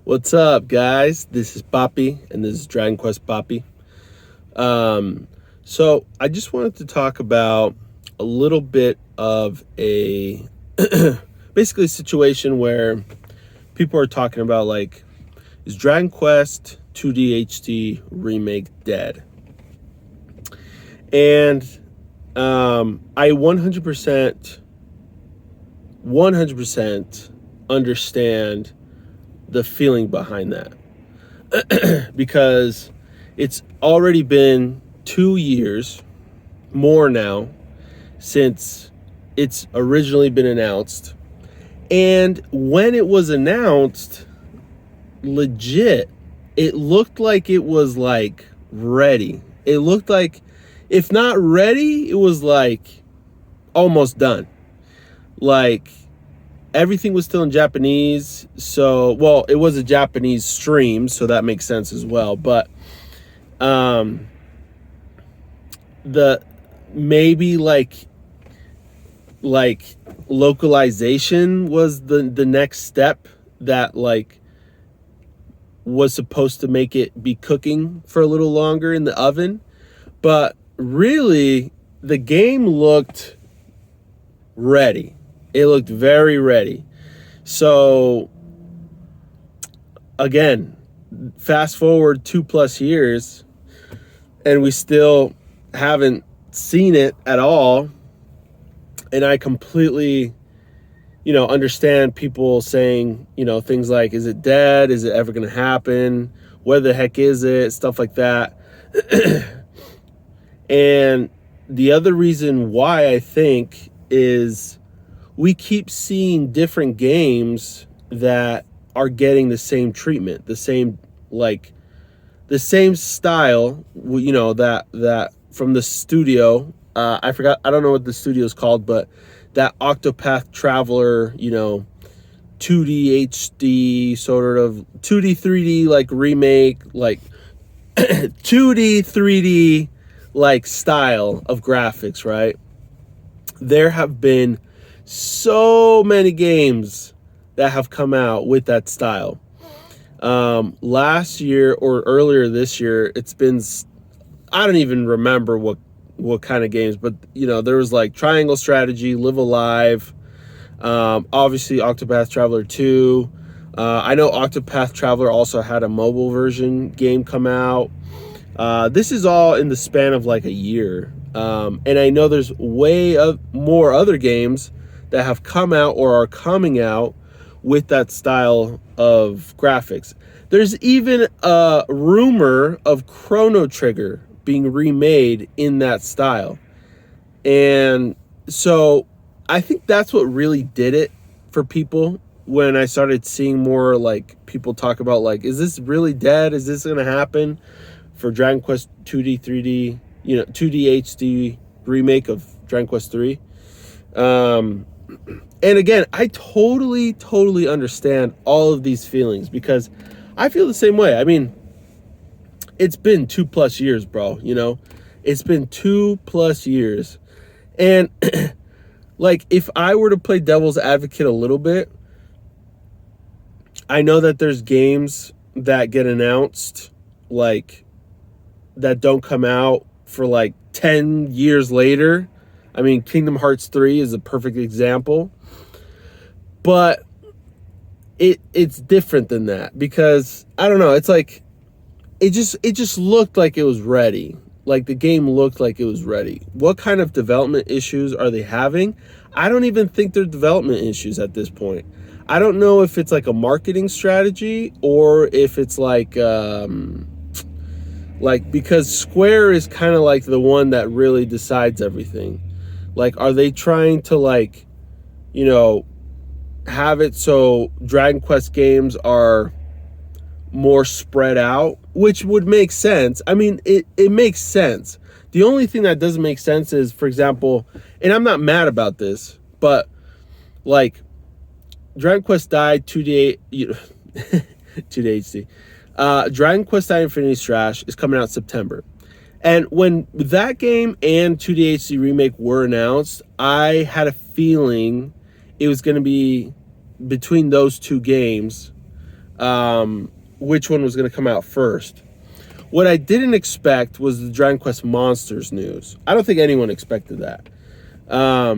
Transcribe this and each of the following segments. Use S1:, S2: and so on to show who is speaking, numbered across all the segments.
S1: What's up, guys? This is Poppy, and this is Dragon Quest Poppy. So I just wanted to talk about a little bit of a basically a situation where people are talking about, like, is Dragon Quest 2D HD Remake dead? And I 100% understand the feeling behind that. Because it's already been 2 years, more now, since it's originally been announced. And when it was announced, legit, it looked like it was, like, ready. It looked like, if not ready, it was, like, almost done. Like, everything was still in Japanese, so, well, it was a Japanese stream, so that makes sense as well. But the maybe like localization was the next step that, like, was supposed to make it be cooking for a little longer in the oven. But really, the game looked ready. It looked very ready. So, again, fast forward 2+ years, and we still haven't seen it at all. And I completely, understand people saying, things like, is it dead? Is it ever going to happen? Where the heck is it? Stuff like that. And the other reason why, I think, is we keep seeing different games that are getting the same treatment, the same style, that from the studio. I don't know what the studio is called, but that Octopath Traveler, 2D HD, sort of 2D 3D, like, remake, like 2D 3D, like, style of graphics, right? There have been so many games that have come out with that style. Last year or earlier this year, it's been, I don't even remember what kind of games, but there was, like, Triangle Strategy, Live Alive, obviously Octopath Traveler 2. I know Octopath Traveler also had a mobile version game come out. This is all in the span of, like, a year. And I know there's more other games that have come out or are coming out with that style of graphics. There's even a rumor of Chrono Trigger being remade in that style. And so I think that's what really did it for people when I started seeing more, like, people talk about, like, is this really dead? Is this going to happen for Dragon Quest 2D 3D, 2D HD remake of Dragon Quest 3? And again, I totally understand all of these feelings, because I feel the same way. I mean, it's been 2+ years, bro. It's been 2+ years. And like, if I were to play devil's advocate a little bit, I know that there's games that get announced, like, that don't come out for, like, 10 years later. I mean, Kingdom Hearts 3 is a perfect example. But it's different than that, because, I don't know, it's like, it just looked like it was ready. Like, the game looked like it was ready. What kind of development issues are they having? I don't even think they're development issues at this point. I don't know if it's, like, a marketing strategy, or if it's like because Square is kind of like the one that really decides everything. Like, are they trying to, like, have it so Dragon Quest games are more spread out, which would make sense. I mean, it makes sense. The only thing that doesn't make sense is, for example, and I'm not mad about this, but, like, Dragon Quest died 2D 2D HD. Dragon Quest I Infinity Strash is coming out September. And when that game and 2D HD Remake were announced, I had a feeling it was going to be between those two games, which one was going to come out first. What I didn't expect was the Dragon Quest Monsters news. I don't think anyone expected that. I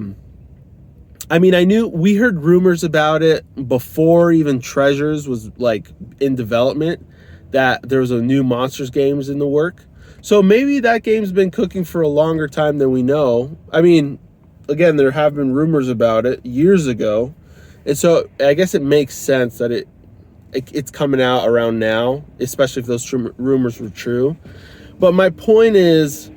S1: mean, we heard rumors about it before even Treasures was like in development, that there was a new Monsters games in the work. So maybe that game's been cooking for a longer time than we know. I mean, again, there have been rumors about it years ago. And so I guess it makes sense that it's coming out around now, especially if those rumors were true. But my point is,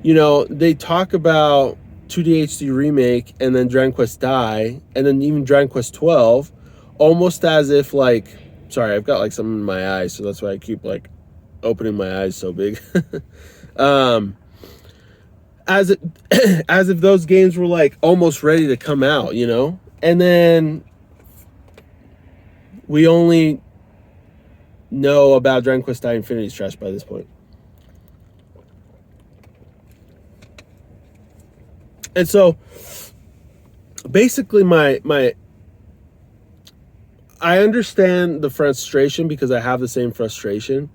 S1: they talk about 2D HD Remake and then Dragon Quest Die and then even Dragon Quest 12, almost as if like, sorry, I've got like something in my eyes, so that's why I keep like opening my eyes so big. As if those games were like almost ready to come out, and then we only know about Dragon Quest Die Infinity's trash by this point. And so basically I understand the frustration because I have the same frustration.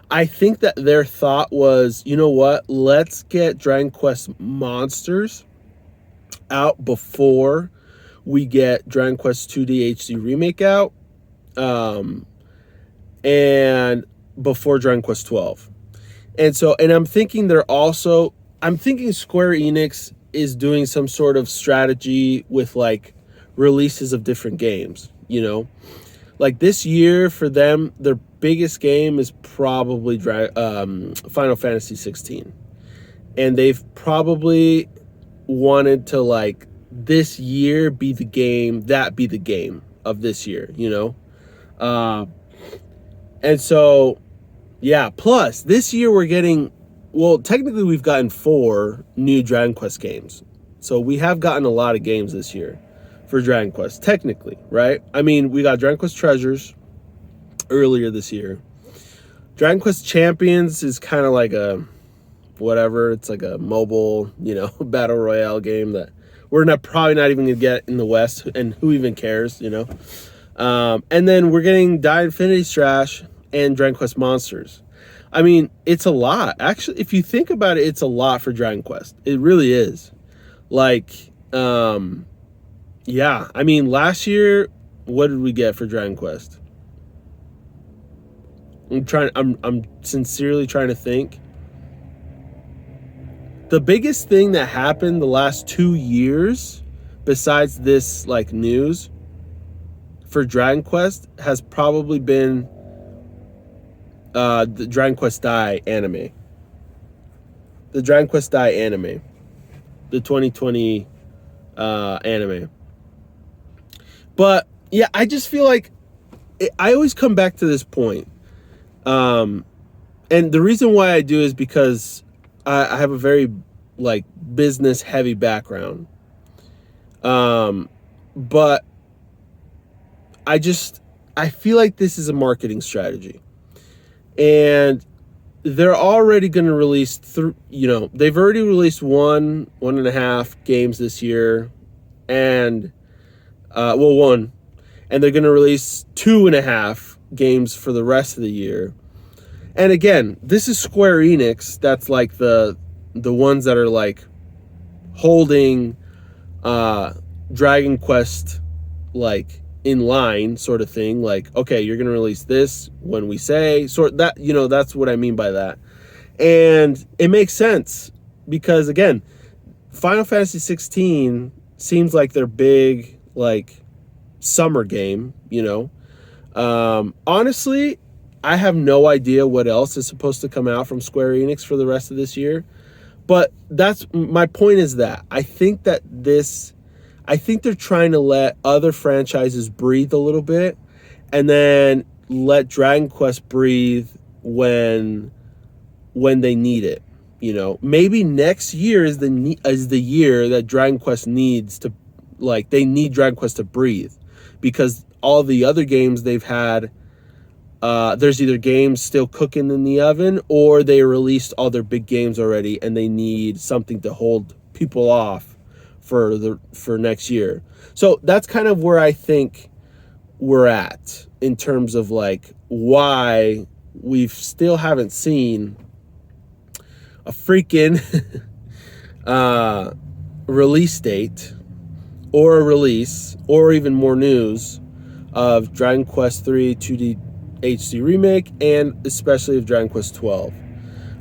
S1: I think that their thought was, you know what, let's get Dragon Quest Monsters out before we get Dragon Quest 2D HD Remake out, and before Dragon Quest 12. And I'm thinking I'm thinking Square Enix is doing some sort of strategy with like releases of different games, like this year for them, their biggest game is probably Final Fantasy 16. And they've probably wanted to like this year be the game of this year, and so, yeah, plus this year we're getting, well, technically we've gotten 4 new Dragon Quest games. So we have gotten a lot of games this year for Dragon Quest, technically, right? I mean, we got Dragon Quest Treasures earlier this year. Dragon Quest Champions is kind of like a, whatever, it's like a mobile, battle royale game that we're probably not even going to get in the West, and who even cares, and then we're getting Die Infinity's trash and Dragon Quest Monsters. I mean, it's a lot. Actually, if you think about it, it's a lot for Dragon Quest. It really is. Like, yeah. I mean, last year, what did we get for Dragon Quest? I'm sincerely trying to think. The biggest thing that happened the last 2 years, besides this like news for Dragon Quest, has probably been the Dragon Quest Die anime. The Dragon Quest Die anime. The 2020 anime. But yeah, I just feel like I always come back to this point. And the reason why I do is because I have a very like business heavy background. But I feel like this is a marketing strategy. And they're already going to release, they've already released 1.5 games this year. And, one. And they're going to release 2.5 games for the rest of the year. And again, this is Square Enix. That's like the ones that are like holding Dragon Quest like in line sort of thing. Like, okay, you're going to release this when we say, sort that, that's what I mean by that. And it makes sense because again, Final Fantasy 16 seems like their big like summer game, honestly, I have no idea what else is supposed to come out from Square Enix for the rest of this year. But that's my point, is that I think they're trying to let other franchises breathe a little bit and then let Dragon Quest breathe when they need it. Maybe next year is the year that Dragon Quest needs to, like, they need Dragon Quest to breathe, because all the other games they've had, there's either games still cooking in the oven or they released all their big games already and they need something to hold people off for next year. So that's kind of where I think we're at in terms of like why we still haven't seen a freaking release date or a release or even more news of Dragon Quest 3 2D HD remake, and especially of Dragon Quest 12.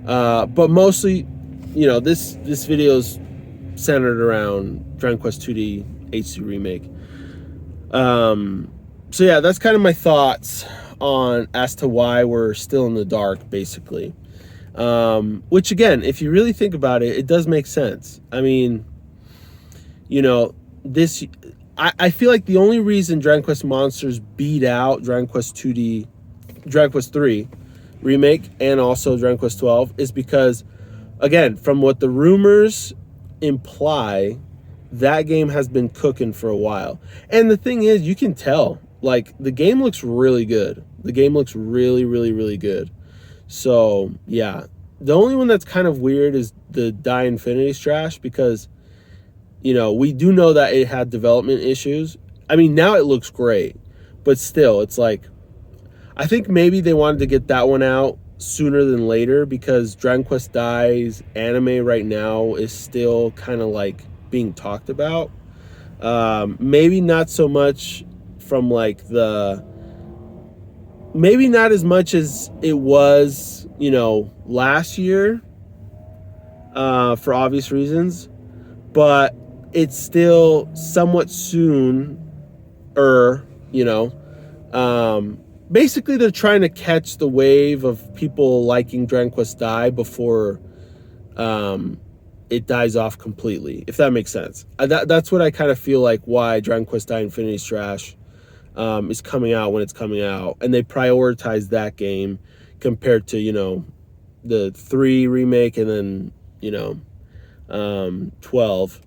S1: But mostly, this video is centered around Dragon Quest 2D HD remake. So yeah, that's kind of my thoughts on as to why we're still in the dark, basically. Which again, if you really think about it, it does make sense. I mean, this, I feel like the only reason Dragon Quest Monsters beat out Dragon Quest 3 remake and also Dragon Quest 12 is because, again, from what the rumors imply, that game has been cooking for a while. And the thing is, you can tell, like, the game looks really good. The game looks really, really, really good. So, yeah. The only one that's kind of weird is the Die Infinity Strash, because, we do know that it had development issues. I mean, now it looks great. But still, it's like, I think maybe they wanted to get that one out sooner than later, because Dragon Quest Dai's anime right now is still kind of like being talked about. Maybe not so much from like maybe not as much as it was, last year, for obvious reasons, but it's still somewhat soon, basically they're trying to catch the wave of people liking Dragon Quest Dai before it dies off completely, if that makes sense. That's what I kind of feel like why Dragon Quest Dai Infinity Strash is coming out when it's coming out, and they prioritize that game compared to the 3 remake and then 12.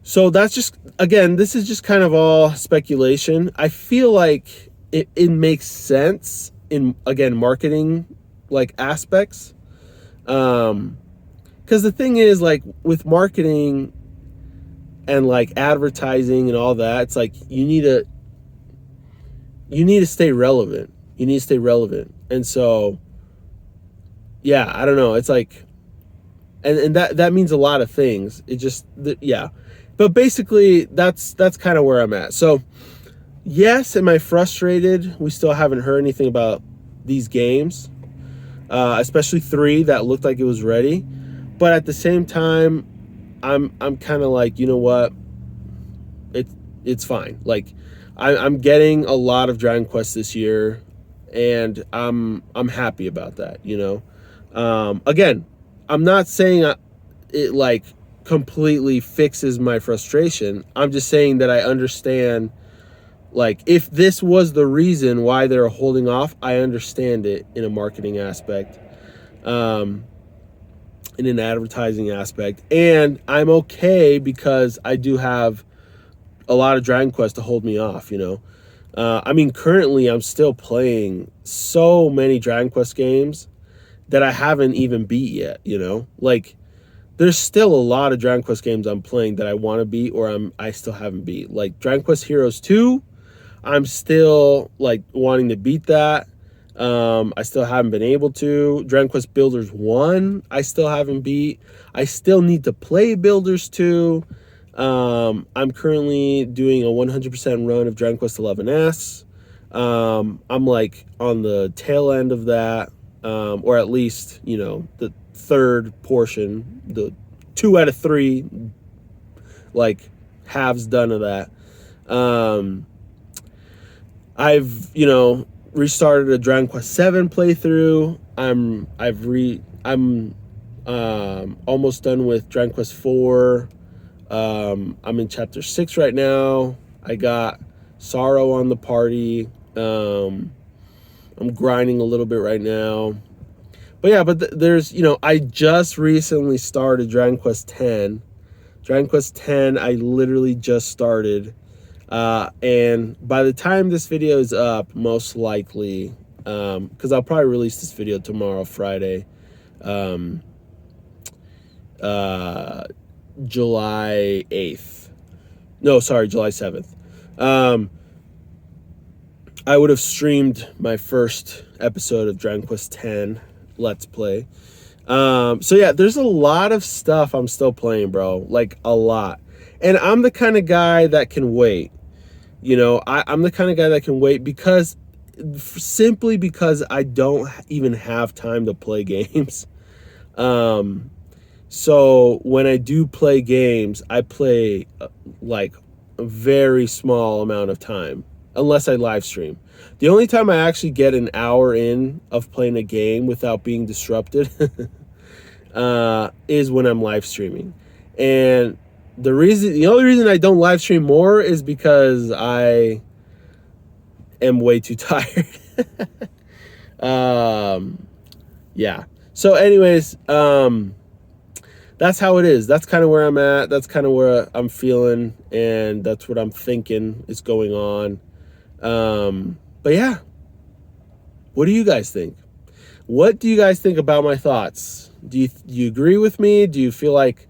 S1: So that's just, again, this is just kind of all speculation. I feel like it makes sense in, again, marketing like aspects. Because the thing is, like, with marketing and like advertising and all that, it's like you need to stay relevant. You need to stay relevant. And so, yeah, I don't know. It's like, and that means a lot of things. It just, yeah. But basically, that's kind of where I'm at. So, yes, am I frustrated? We still haven't heard anything about these games, especially 3 that looked like it was ready. But at the same time, I'm kind of like, you know what? It's fine. Like, I'm getting a lot of Dragon Quest this year, and I'm happy about that. Again, I'm not saying it like completely fixes my frustration. I'm just saying that I understand, like, if this was the reason why they're holding off, I understand it in a marketing aspect, in an advertising aspect, and I'm okay because I do have a lot of Dragon Quest to hold me off. I mean, currently I'm still playing so many Dragon Quest games that I haven't even beat yet. Like, there's still a lot of Dragon Quest games I'm playing that I want to beat or I still haven't beat. Like Dragon Quest Heroes 2, I'm still like wanting to beat that. I still haven't been able to. Dragon Quest Builders 1, I still haven't beat. I still need to play Builders 2. I'm currently doing a 100% run of Dragon Quest 11S. I'm like on the tail end of that, or at least, the third portion, the 2 out of 3 like halves done of that. I've restarted a Dragon Quest 7 playthrough. I'm almost done with Dragon Quest 4. I'm in chapter 6 right now. I got Sorrow on the party. I'm grinding a little bit right now. But yeah, there's, I just recently started Dragon Quest 10. Dragon Quest 10, I literally just started. And by the time this video is up, most likely, because I'll probably release this video tomorrow, Friday, July 8th. No, sorry, July 7th. I would have streamed my first episode of Dragon Quest X Let's Play. So yeah, there's a lot of stuff I'm still playing, bro. Like a lot. And I'm the kind of guy that can wait. You know, I'm the kind of guy that can wait because simply because I don't even have time to play games. So when I do play games, I play like a very small amount of time, unless I live stream. The only time I actually get an hour in of playing a game without being disrupted is when I'm live streaming. And the only reason I don't live stream more is because I am way too tired. Yeah. So anyways, that's how it is. That's kind of where I'm at. That's kind of where I'm feeling, and that's what I'm thinking is going on. But yeah, what do you guys think? What do you guys think about my thoughts? Do you agree with me? Do you feel like,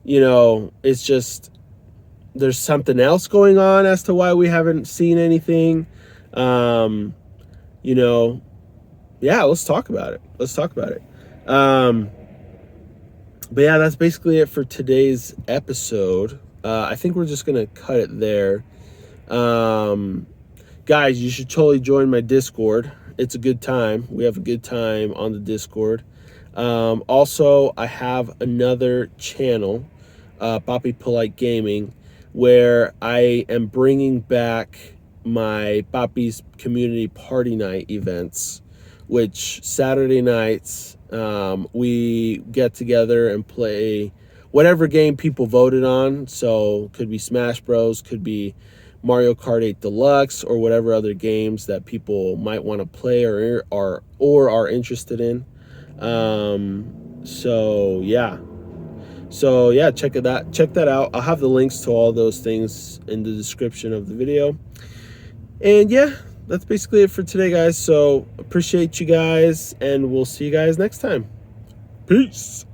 S1: you know, it's just there's something else going on as to why we haven't seen anything? You know, yeah, let's talk about it. Let's talk about it. But yeah, that's basically it for today's episode. I think we're just going to cut it there. Guys, you should totally join my Discord. It's a good time. We have a good time on the Discord. Also, I have another channel, Boppy Polite Gaming, where I am bringing back my Boppy's Community Party Night events, which Saturday nights we get together and play whatever game people voted on. So could be Smash Bros, could be Mario Kart 8 Deluxe, or whatever other games that people might want to play or are interested in. So yeah. So yeah, check that out. I'll have the links to all those things in the description of the video. And yeah, that's basically it for today, guys. So appreciate you guys, and we'll see you guys next time. Peace.